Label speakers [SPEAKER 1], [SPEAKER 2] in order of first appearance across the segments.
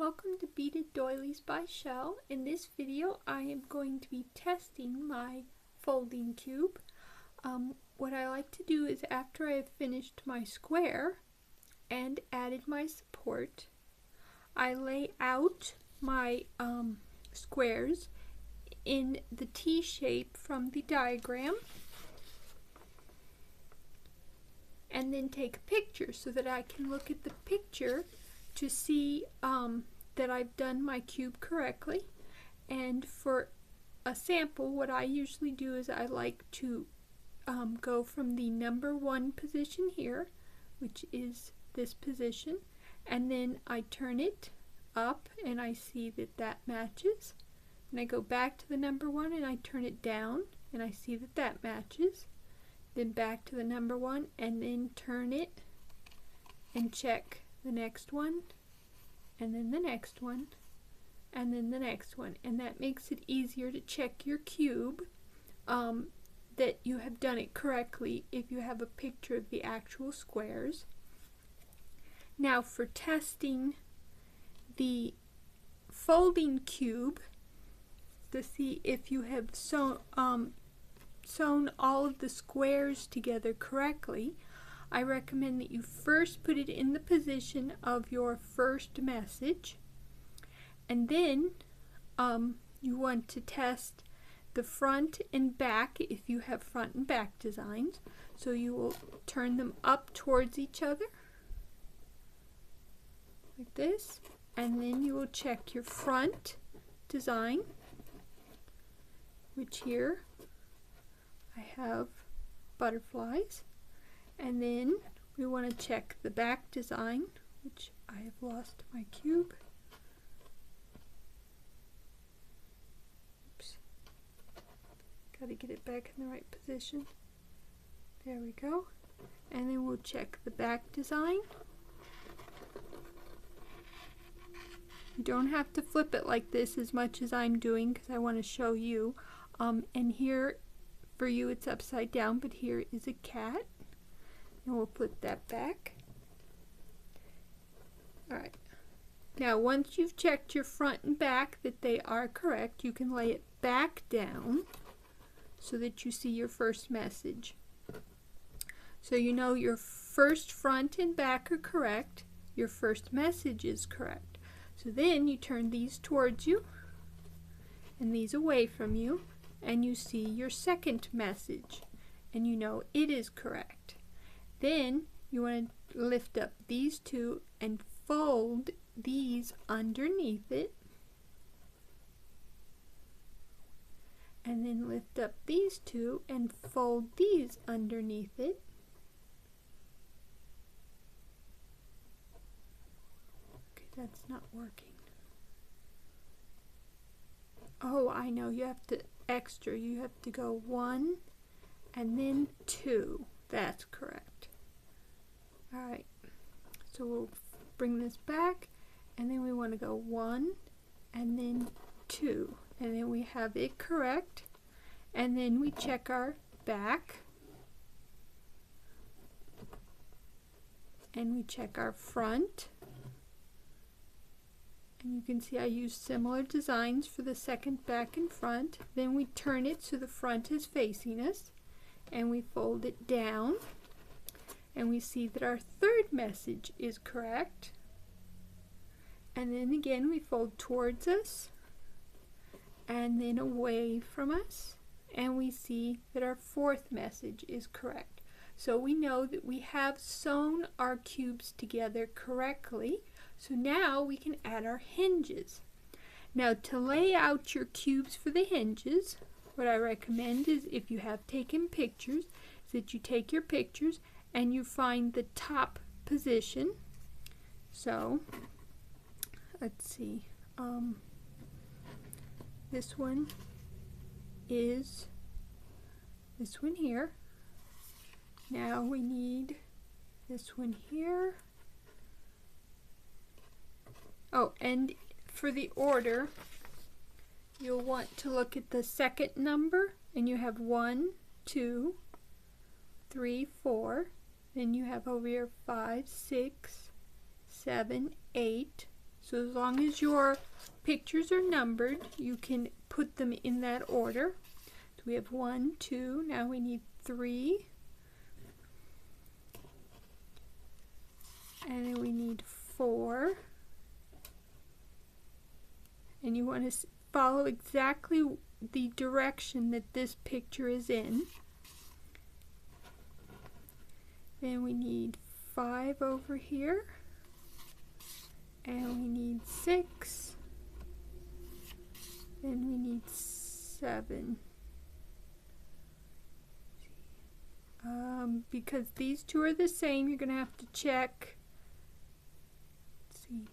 [SPEAKER 1] Welcome to Beaded Doilies by Shell. In this video I am going to be testing my folding cube. What I like to do is after I have finished my square and added my support, I lay out my squares in the T shape from the diagram and then take a picture so that I can look at the picture to see that I've done my cube correctly. And for a sample, what I usually do is I like to go from the number 1 position here, which is this position, and then I turn it up and I see that that matches. And I go back to the number 1 and I turn it down and I see that that matches. Then back to the number 1 and then turn it and check the next one, and then the next one, and then the next one, and that makes it easier to check your cube that you have done it correctly if you have a picture of the actual squares. Now for testing the folding cube to see if you have sewn all of the squares together correctly, I recommend that you first put it in the position of your first message, and then you want to test the front and back if you have front and back designs. So you will turn them up towards each other like this, and then you will check your front design, which here I have butterflies. And then we want to check the back design, which I have lost my cube. Oops. Got to get it back in the right position. There we go. And then we'll check the back design. You don't have to flip it like this as much as I'm doing because I want to show you. And here for you it's upside down, but here is a cat. And we'll put that back. Alright. Now once you've checked your front and back that they are correct, you can lay it back down so that you see your first message. So you know your first front and back are correct, your first message is correct. So then you turn these towards you and these away from you, and you see your second message and you know it is correct. Then you want to lift up these two and fold these underneath it, and then lift up these two and fold these underneath it. Okay, that's not working. Oh, I know, you have to you have to go 1 and then 2. That's correct. Alright, so we'll bring this back, and then we want to go 1 and then 2, and then we have it correct, and then we check our back, and we check our front, and you can see I used similar designs for the second back and front. Then we turn it so the front is facing us, and we fold it down, and we see that our third message is correct, and then again we fold towards us and then away from us, and we see that our fourth message is correct. So we know that we have sewn our cubes together correctly, so now we can add our hinges. Now to lay out your cubes for the hinges, what I recommend is, if you have taken pictures, is that you take your pictures and you find the top position. So let's see, this one is this one here. Now we need this one here. Oh, and for the order, you'll want to look at the second number, and you have 1, 2, 3, 4. Then you have over here 5, 6, 7, 8. So as long as your pictures are numbered, you can put them in that order. So we have 1, 2, now we need 3, and then we need 4, and you want to follow exactly the direction that this picture is in. Then we need 5 over here, and we need 6, then we need 7. Because these two are the same, you're going to have to check. Let's see,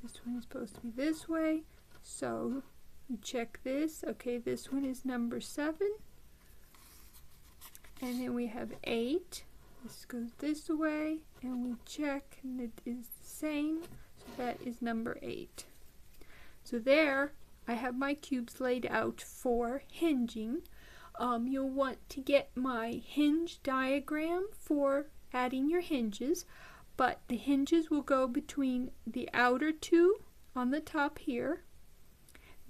[SPEAKER 1] this one is supposed to be this way, so you check this. Okay, this one is number 7, and then we have 8. This goes this way, and we check, and it is the same, so that is number 8. So there, I have my cubes laid out for hinging. You'll want to get my hinge diagram for adding your hinges, but the hinges will go between the outer two on the top here.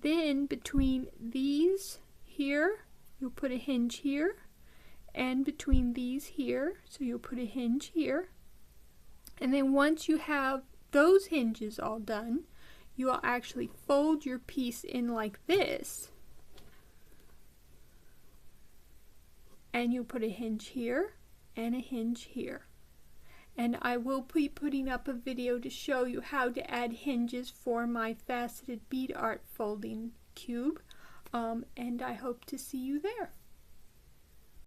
[SPEAKER 1] Then between these here, you'll put a hinge here, and between these here, so you'll put a hinge here. And then once you have those hinges all done, you will actually fold your piece in like this, and you'll put a hinge here and a hinge here. And I will be putting up a video to show you how to add hinges for my faceted bead art folding cube, and I hope to see you there.